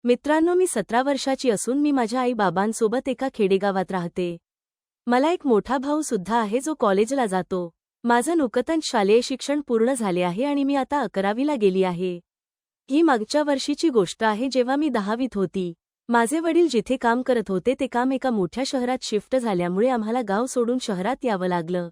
मित्रांनो, मी 17 वर्षाची असून मी माझ्या आई-बाबांसोबत एका खेडेगावात राहते. मला एक मोठा भाऊ सुद्धा आहे जो कॉलेजला जातो. माझं नुकतंच शालेय शिक्षण पूर्ण झाले आहे आणि मी आता 11वीला गेली आहे. ही मागच्या वर्षीची गोष्ट आहे जेव्हा मी 10वीत होती. माझे वडील जिथे काम करत होते ते काम एका मोठ्या शहरात शिफ्ट झाल्यामुळे आम्हाला गाव सोडून शहरात यावं लागलं.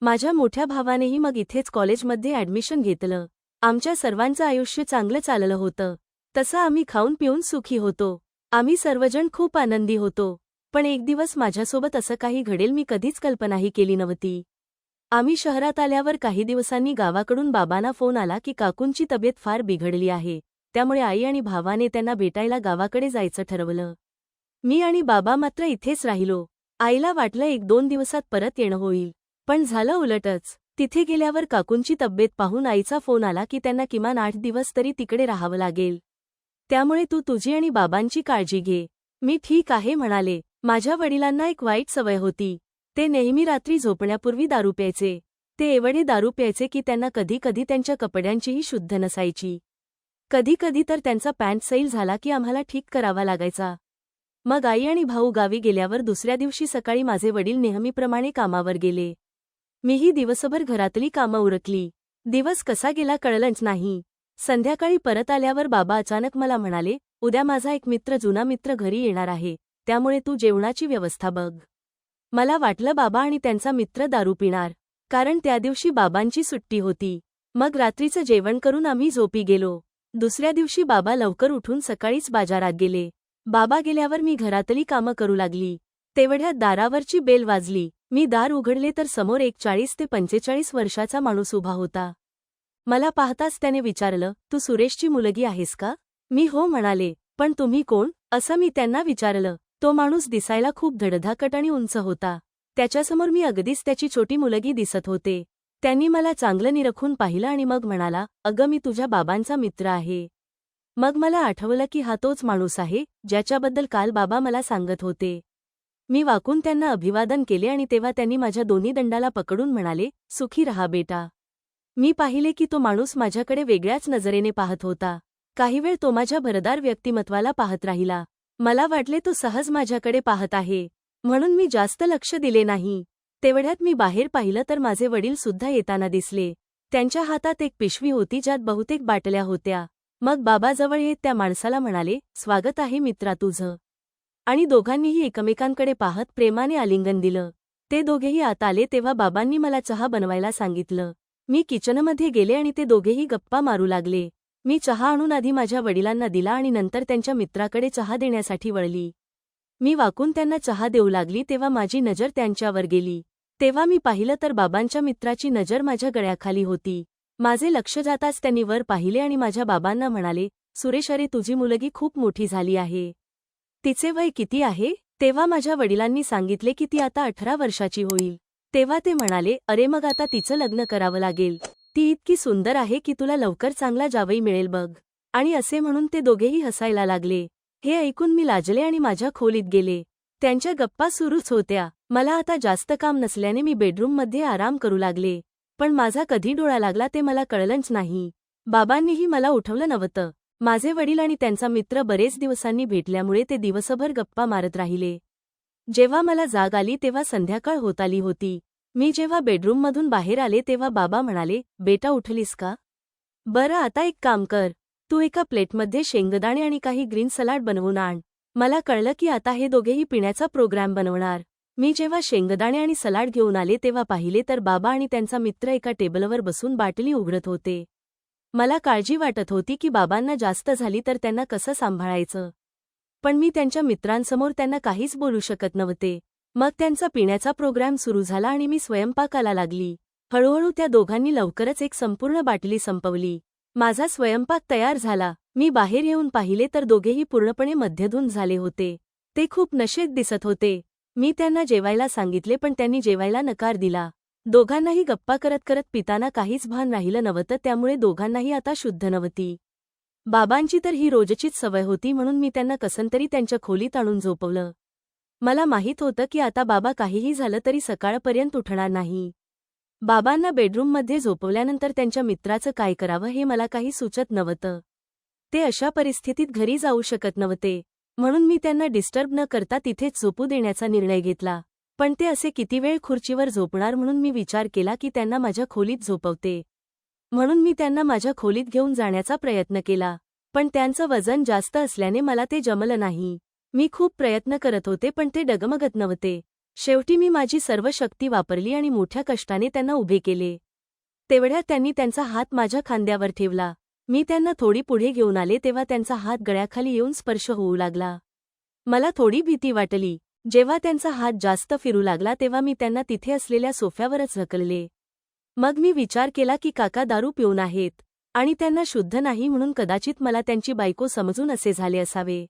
माझ्या मोठ्या भावानेही मग इथेच कॉलेजमध्ये ॲडमिशन घेतलं. आमच्या सर्वांचं आयुष्य चांगलं चाललं होतं. तसं आम्ही खाऊन पिऊन सुखी होतो. आम्ही सर्वजण खूप आनंदी होतो. पण एक दिवस माझ्यासोबत असं काही घडेल मी कधीच कल्पनाही केली नव्हती. आम्ही शहरात आल्यावर काही दिवसांनी गावाकडून बाबांना फोन आला की काकूंची तब्येत फार बिघडली आहे. त्यामुळे आई आणि भावाने त्यांना भेटायला गावाकडे जायचं ठरवलं. मी आणि बाबा मात्र इथेच राहिलो. आईला वाटलं 1-2 दिवसात परत येणं होईल. पण झालं उलटच. तिथे गेल्यावर काकूंची तब्येत पाहून आईचा फोन आला की त्यांना किमान 8 दिवस तरी तिकडे राहावं लागेल. त्यामुळे तू तुझी आणि बाबांची काळजी घे. मी ठीक आहे म्हणाले. माझ्या वडिलांना एक वाईट सवय होती. ते नेहमी रात्री झोपण्यापूर्वी दारू प्यायचे. ते एवढे दारू प्यायचे की त्यांना कधी कधी त्यांच्या कपड्यांचीही शुद्ध नसायची. कधी कधी तर त्यांचा पॅन्ट सैल झाला की आम्हाला ठीक करावा लागायचा. मग आई आणि भाऊ गावी गेल्यावर दुसऱ्या दिवशी सकाळी माझे वडील नेहमीप्रमाणे कामावर गेले. मीही दिवसभर घरातली कामं उरकली. दिवस कसा गेला कळलंच नाही. संध्याकाळी परत आल्यावर बाबा अचानक मला म्हणाले, उद्या माझा एक जुना मित्र घरी येणार आहे, त्यामुळे तू जेवणाची व्यवस्था बघ. मला वाटलं बाबा आणि त्यांचा मित्र दारू पिणार, कारण त्या दिवशी बाबांची सुट्टी होती. मग रात्रीचं जेवण करून आम्ही झोपी गेलो. दुसऱ्या दिवशी बाबा लवकर उठून सकाळीच बाजारात गेले. बाबा गेल्यावर मी घरातली कामं करू लागली. तेवढ्यात दारावरची बेल वाजली. मी दार उघडले तर समोर एक 40 ते 45 वर्षाचा माणूस उभा होता. मला पाहताच त्याने विचारलं, तू सुरेशची मुलगी आहेस का? मी हो म्हणाले. पण तुम्ही कोण? असं मी त्यांना विचारलं. तो माणूस दिसायला खूप धडधाकट आणि उंच होता. त्याच्यासमोर मी अगदीच त्याची छोटी मुलगी दिसत होते. त्यांनी मला चांगलं निरखून पाहिलं आणि मग म्हणाला, अगं मी तुझ्या बाबांचा मित्र आहे. मग मला आठवलं की हा तोच माणूस आहे, ज्याच्याबद्दल काल बाबा मला सांगत होते. मी वाकून त्यांना अभिवादन केले आणि तेव्हा त्यांनी माझ्या दोन्ही दंडाला पकडून म्हणाले, सुखी रहा बेटा. मी पाहिले की तो माणूस माझ्याकडे वेगळ्याच नजरेने पाहत होता. काही वेळ तो माझ्या भरदार व्यक्तिमत्वाला पाहत राहिला. मला वाटले तो सहज माझ्याकडे पाहत आहे, म्हणून मी जास्त लक्ष दिले नाही. तेवढ्यात मी बाहेर पाहिलं तर माझे वडील सुद्धा येताना दिसले. त्यांच्या हातात एक पिशवी होती ज्यात बहुतेक बाटल्या होत्या. मग बाबा जवळ येत त्या माणसाला म्हणाले, स्वागत आहे मित्रा तुझं. आणि दोघांनीही एकमेकांकडे पाहत प्रेमाने आलिंगन दिलं. ते दोघेही आत आले तेव्हा बाबांनी मला चहा बनवायला सांगितलं. मी किचनमध्ये गेले आणि ते दोघेही गप्पा मारू लागले. मी चहा आणून आधी माझ्या वडिलांना दिला आणि नंतर त्यांच्या मित्राकडे चहा देण्यासाठी वळली. मी वाकून त्यांना चहा देऊ लागली तेव्हा माझी नजर त्यांच्यावर गेली. तेव्हा मी पाहिलं तर बाबांच्या मित्राची नजर माझ्या गळ्याखाली होती. माझे लक्ष जाताच त्यांनी वर पाहिले आणि माझ्या बाबांना म्हणाले, सुरेश अरे तुझी मुलगी खूप मोठी झाली आहे. तिचे वय किती आहे? तेव्हा माझ्या वडिलांनी सांगितले की ती आता 18 वर्षाची होईल. तेव्हा ते म्हणाले, अरे मग आता तिचं लग्न करावं लागेल. ती इतकी सुंदर आहे की तुला लवकर चांगला जावई मिळेल बघ. आणि असे म्हणून ते दोघेही हसायला लागले. हे ऐकून मी लाजले आणि माझ्या खोलीत गेले. त्यांच्या गप्पा सुरूच होत्या. मला आता जास्त काम नसल्याने मी बेडरूममध्ये आराम करू लागले. पण माझा कधी डोळा लागला ते मला कळलंच नाही. बाबांनीही मला उठवलं नव्हतं. माझे वडील आणि त्यांचा मित्र बरेच दिवसांनी भेटल्यामुळे ते दिवसभर गप्पा मारत राहिले. जेव्हा मला जाग आली तेव्हा संध्याकाळ होत आली होती. मी जेव्हा बेडरूममधून बाहेर आले तेव्हा बाबा म्हणाले, बेटा उठलीस का? बरं आता एक काम कर. तू एका प्लेटमध्ये शेंगदाणे आणि काही ग्रीन सलाड बनवून आण. मला कळलं की आता हे दोघेही पिण्याचा प्रोग्राम बनवणार. मी जेव्हा शेंगदाणे आणि सलाड घेऊन आले तेव्हा पाहिले तर बाबा आणि त्यांचा मित्र एका टेबलवर बसून बाटली उघडत होते. मला काळजी वाटत होती की बाबांना जास्त झाली तर त्यांना कसं सांभाळायचं. पण मी त्यांच्या मित्रांसमोर त्यांना काहीच बोलू शकत नव्हते. मग त्यांचा पिण्याचा प्रोग्राम सुरू झाला आणि मी स्वयंपाकाला लागली. हळूहळू त्या दोघांनी लवकरच एक संपूर्ण बाटली संपवली. माझा स्वयंपाक तयार झाला. मी बाहेर येऊन पाहिले तर दोघेही पूर्णपणे मद्यधुंद झाले होते. ते खूप नशेत दिसत होते. मी त्यांना जेवायला सांगितले पण त्यांनी जेवायला नकार दिला. दोघांनाही गप्पा करत करत पिताना काहीच भान राहिलं नव्हतं, त्यामुळे दोघांनाही आता शुद्ध नव्हती. बाबांची तर ही रोजचीच सवय होती म्हणून मी त्यांना कसंतरी त्यांच्या खोलीत आणून झोपवलं. मला माहीत होतं की आता बाबा काहीही झालं तरी सकाळपर्यंत उठणार नाही. बाबांना बेडरूममध्ये झोपवल्यानंतर त्यांच्या मित्राचं काय करावं हे मला काही सुचत नव्हतं. ते अशा परिस्थितीत घरी जाऊ शकत नव्हते, म्हणून मी त्यांना डिस्टर्ब न करता तिथेच झोपू देण्याचा निर्णय घेतला. पण ते असे किती वेळ खुर्चीवर झोपणार, म्हणून मी विचार केला की त्यांना माझ्या खोलीत झोपवते. म्हणून मी त्यांना माझ्या खोलीत घेऊन जाण्याचा प्रयत्न केला, पण त्यांचं वजन जास्त असल्याने मला ते जमलं नाही. मी खूप प्रयत्न करत होते पण ते डगमगत नव्हते. शेवटी मी माझी सर्व शक्ती वापरली आणि मोठ्या कष्टाने त्यांना उभे केले. तेवढ्यात त्यांनी त्यांचा हात माझ्या खांद्यावर ठेवला. मी त्यांना थोडी पुढे घेऊन आले तेव्हा त्यांचा हात गळ्याखाली येऊन स्पर्श होऊ लागला. मला थोडी भीती वाटली. जेव्हा त्यांचा हात जास्त फिरू लागला तेव्हा मी त्यांना तिथे असलेल्या सोफ्यावरच ढकलले. मग मी विचार केला की काका दारू पिऊन आहेत आणि त्यांना शुद्ध नाही, म्हणून कदाचित मला त्यांची बायको समजून असे झाले असावे.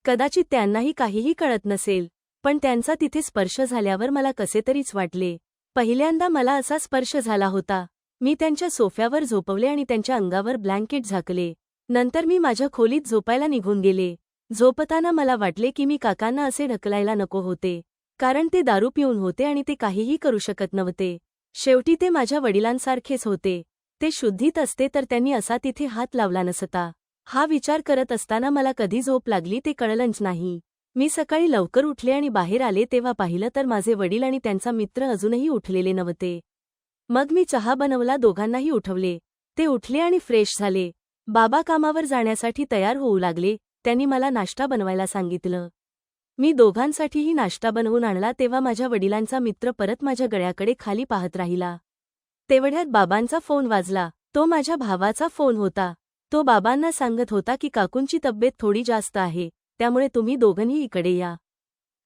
कदाचित त्यांनाही काहीही कळत नसेल, पण त्यांचा तिथे स्पर्श झाल्यावर मला कसेतरीच वाटले. पहिल्यांदा मला असा स्पर्श झाला होता. मी त्यांच्या सोफ्यावर झोपवले आणि त्यांच्या अंगावर ब्लँकेट झाकले. नंतर मी माझ्या खोलीत झोपायला निघून गेले. झोपताना मला वाटले की मी काकांना असे ढकलायला नको होते, कारण ते दारू पिऊन होते आणि ते काहीही करू शकत नव्हते. शेवटी ते माझ्या वडिलांसारखेच होते. ते शुद्धीत असते तर त्यांनी असा तिथे हात लावला नसता. हा विचार करत असताना मला कधी झोप लागली ते कळलंच नाही. मी सकाळी लवकर उठले आणि बाहेर आले तेव्हा पाहिलं तर माझे वडील आणि त्यांचा मित्र अजूनही उठलेले नव्हते. मग मी चहा बनवला, दोघांनाही उठवले. ते उठले आणि फ्रेश झाले. बाबा कामावर जाण्यासाठी तयार होऊ लागले. त्यांनी मला नाश्ता बनवायला सांगितलं. मी दोघांसाठीही नाश्ता बनवून आणला तेव्हा माझ्या वडिलांचा मित्र परत माझ्या गळ्याकडे खाली पाहत राहिला. तेवढ्यात बाबांचा फोन वाजला. तो माझ्या भावाचा फोन होता. तो बाबांना सांगत होता की काकूंची तब्येत थोडी जास्त आहे, त्यामुळे तुम्ही दोघंही इकडे या.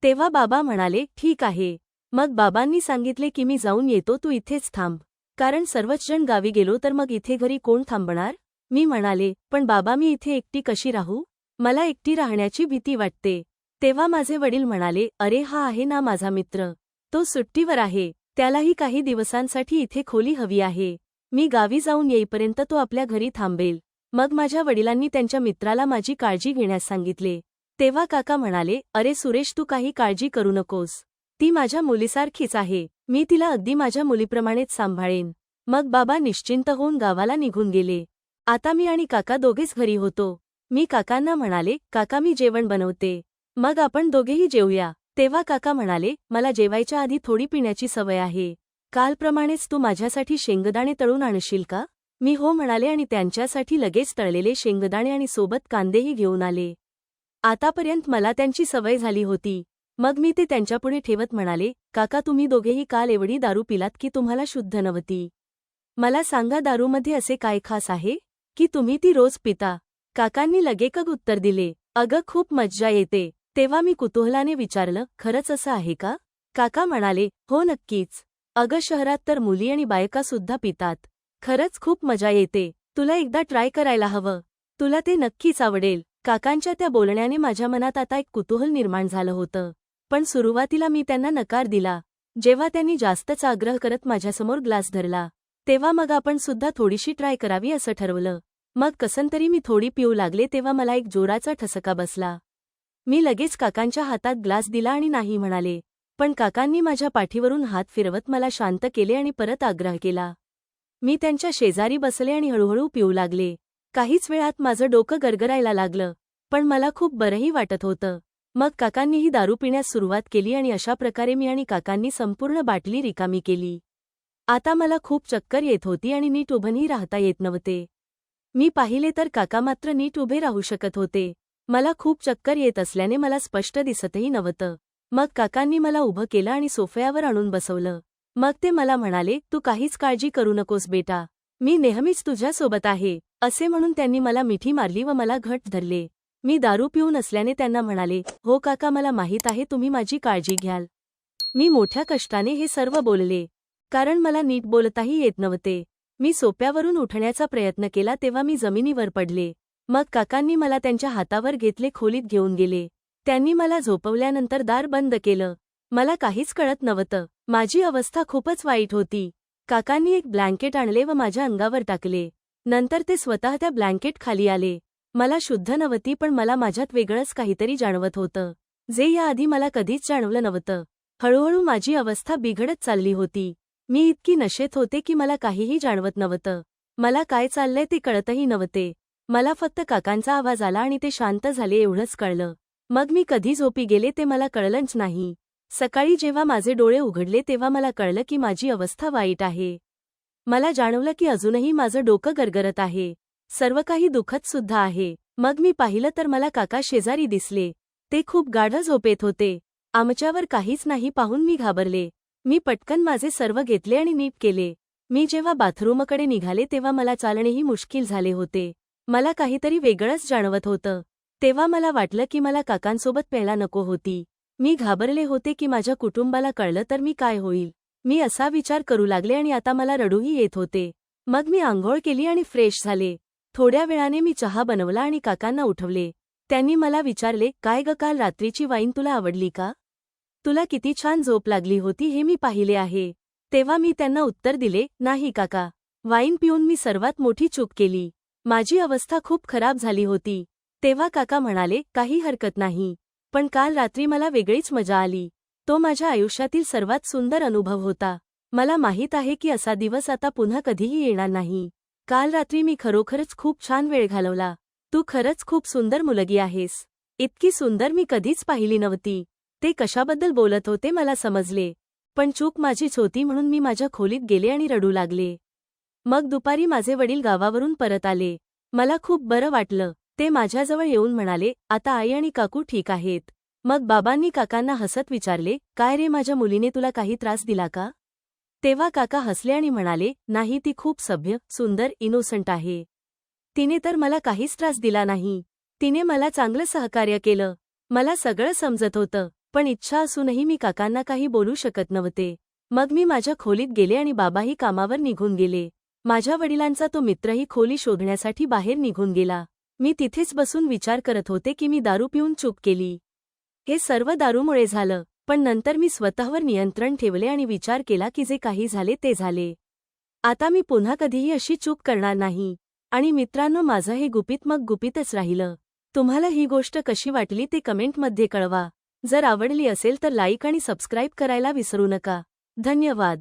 तेव्हा बाबा म्हणाले, ठीक आहे. मग बाबांनी सांगितले की मी जाऊन येतो, तू इथेच थांब, कारण सर्वच जण गावी गेलो तर मग इथे घरी कोण थांबणार. मी म्हणाले, पण बाबा मी इथे एकटी कशी राहू, मला एकटी राहण्याची भीती वाटते. तेव्हा माझे वडील म्हणाले, अरे हा आहे ना माझा मित्र, तो सुट्टीवर आहे, त्यालाही काही दिवसांसाठी इथे खोली हवी आहे. मी गावी जाऊन येईपर्यंत तो आपल्या घरी थांबेल. मग माझ्या वडिलांनी त्यांच्या मित्राला माझी काळजी घेण्यास सांगितले. तेव्हा काका म्हणाले, अरे सुरेश तू काही काळजी करू नकोस, ती माझ्या मुलीसारखीच आहे, मी तिला अगदी माझ्या मुलीप्रमाणेच सांभाळेन. मग बाबा निश्चिंत होऊन गावाला निघून गेले. आता मी आणि काका दोघेच घरी होतो. मी काकांना म्हणाले, काका मी जेवण बनवते, मग आपण दोघेही जेवूया. तेव्हा काका म्हणाले, मला जेवायच्या आधी थोडी पिण्याची सवय आहे, कालप्रमाणेच तू माझ्यासाठी शेंगदाणे तळून आणशील का. मी हो म्हणाले आणि त्यांच्यासाठी लगेच तळलेले शेंगदाणे आणि सोबत कांदेही घेऊन आले. आतापर्यंत मला त्यांची सवय झाली होती. मग मी ते त्यांच्यापुढे ठेवत म्हणाले, काका तुम्ही दोघेही काल एवढी दारू पिलात की तुम्हाला शुद्ध नव्हती. मला सांगा दारूमध्ये असे काय खास आहे की तुम्ही ती रोज पिता. काकांनी लगेकच उत्तर दिले, अगं खूप मज्जा येते. तेव्हा मी कुतूहलाने विचारलं, खरंच असं आहे का. काका म्हणाले, हो नक्कीच. अगं शहरात तर मुली आणि बायका सुद्धा पितात. खरंच खूप मजा येते, तुला एकदा ट्राय करायला हवं, तुला ते नक्कीच आवडेल. काकांच्या त्या बोलण्याने माझ्या मनात आता एक कुतूहल निर्माण झालं होतं, पण सुरुवातीला मी त्यांना नकार दिला. जेव्हा त्यांनी जास्तच आग्रह करत माझ्यासमोर ग्लास धरला तेव्हा मग आपण सुद्धा थोडीशी ट्राय करावी असं ठरवलं. मग कसंतरी मी थोडी पिऊ लागले तेव्हा मला एक जोराचा ठसका बसला. मी लगेच काकांच्या हातात ग्लास दिला आणि नाही म्हणाले, पण काकांनी माझ्या पाठीवरून हात फिरवत मला शांत केले आणि परत आग्रह केला. मी त्यांच्या शेजारी बसले आणि हळूहळू पिऊ लागले. काहीच वेळात माझं डोकं गरगरायला लागलं, पण मला खूप बरंही वाटत होतं. मग काकांनीही दारू पिण्यास सुरुवात केली आणि अशा प्रकारे मी आणि काकांनी संपूर्ण बाटली रिकामी केली. आता मला खूप चक्कर येत होती आणि नीट उभंही राहता येत नव्हते. मी पाहिले तर काका मात्र नीट उभे राहू शकत होते. मला खूप चक्कर येत असल्याने मला स्पष्ट दिसतही नव्हतं. मग काकांनी मला उभं केलं आणि सोफ्यावर आणून बसवलं. मग ते मला म्हणाले, तू काहीच काळजी करू नकोस बेटा, मी नेहमीच तुझ्यासोबत आहे, असे म्हणून त्यांनी मला मिठी मारली व मला घट्ट धरले. मी दारू पिऊन असल्याने त्यांना म्हणाले, हो काका मला माहीत आहे तुम्ही माझी काळजी घ्याल. मी मोठ्या कष्टाने हे सर्व बोलले, कारण मला नीट बोलताही येत नव्हते. मी सोप्यावरून उठण्याचा प्रयत्न केला तेव्हा मी जमिनीवर पडले. मग काकांनी मला त्यांच्या हातावर घेतले, खोलीत घेऊन गेले. त्यांनी मला झोपवल्यानंतर दार बंद केलं. मला काहीच कळत नव्हतं, माझी अवस्था खूपच वाईट होती. काकांनी एक ब्लँकेट आणले व माझ्या अंगावर टाकले. नंतर ते स्वतः त्या ब्लँकेट खाली आले. मला शुद्ध नव्हती पण मला माझ्यात वेगळंच काहीतरी जाणवत होतं, जे याआधी मला कधीच जाणवलं नव्हतं. हळूहळू माझी अवस्था बिघडत चालली होती. मी इतकी नशेत होते की मला काहीही जाणवत नव्हतं. मला काय चाललंय ते कळतही नव्हते. मला फक्त काकांचा आवाज आला आणि ते शांत झाले एवढंच कळलं. मग मी कधी झोपी गेले ते मला कळलंच नाही. सकाळी जेव्हा माझे डोळे उघडले तेव्हा मला कळलं की माझी अवस्था वाईट आहे. मला जाणवलं की अजूनही माझं डोकं गरगरत आहे. सर्व काही दुःखद सुद्धा आहे. मग मी पाहिलं तर मला काका शेजारी दिसले. ते खूप गाढ झोपेत होते. आमच्यावर काहीच नाही पाहून मी घाबरले. मी पटकन माझे सर्व घेतले आणि नीट केले. मी जेव्हा बाथरूमकडे निघाले तेव्हा मला चालणेही मुश्किल झाले होते. मला काहीतरी वेगळंच जाणवत होतं. तेव्हा मला वाटलं की मला काकांसोबत प्यायला नको होती. मी घाबरले होते की माझ्या कुटुंबाला कळलं तर मी काय होईल. मी असा विचार करू लागले आणि आता मला रडूही येत होते. मग मी आंघोळ केली आणि फ्रेश झाले. थोड्या वेळाने मी चहा बनवला आणि काकांना उठवले. त्यांनी मला विचारले, काय ग, काल रात्रीची वाईन तुला आवडली का? तुला किती छान झोप लागली होती हे मी पाहिले आहे. तेव्हा मी त्यांना उत्तर दिले, नाही काका. वाईन पिऊन मी सर्वात मोठी चूक केली. माझी अवस्था खूप खराब झाली होती. तेव्हा काका म्हणाले, काही हरकत नाही. पण काल रात्री मला वेगळीच मजा आली. तो माझ्या आयुष्यातील सर्वात सुंदर अनुभव होता. मला माहीत आहे की असा दिवस आता पुन्हा कधीही येणार नाही. काल रात्री मी खरोखरच खूप छान वेळ घालवला. तू खरंच खूप सुंदर मुलगी आहेस. इतकी सुंदर मी कधीच पाहिली नव्हती. ते कशाबद्दल बोलत होते मला समजले. पण चूक माझीच होती म्हणून मी माझ्या खोलीत गेले आणि रडू लागले. मग दुपारी माझे वडील गावावरून परत आले. मला खूप बरं वाटलं. ते माझ्याजवळ येऊन म्हणाले, आता आई आणि काकू ठीक आहेत. मग बाबांनी काकांना हसत विचारले, काय रे, माझ्या मुलीने तुला काही त्रास दिला का? तेव्हा काका हसले आणि म्हणाले, नाही, ती खूप सभ्य, सुंदर, इनोसंट आहे. तिने तर मला काहीच त्रास दिला नाही. तिने मला चांगलं सहकार्य केलं. मला सगळं समजत होतं. पण इच्छा असूनही मी काकांना काही बोलू शकत नव्हते. मग मी माझ्या खोलीत गेले आणि बाबाही कामावर निघून गेले. माझ्या वडिलांचा तो मित्रही खोली शोधण्यासाठी बाहेर निघून गेला. मी तिथेच बसून विचार करत होते की मी दारू पिऊन चूक केली. हे सर्व दारूमुळे झालं. पण नंतर मी स्वतःवर नियंत्रण ठेवले आणि विचार केला की जे काही झाले ते झाले. आता मी पुन्हा कधीही अशी चूक करणार नाही. आणि मित्रांनो, माझं हे गुपित मग गुपितच राहिलं. तुम्हाला ही गोष्ट कशी वाटली ते कमेंटमध्ये कळवा. जर आवडली असेल तर लाईक आणि सबस्क्राईब करायला विसरू नका. धन्यवाद.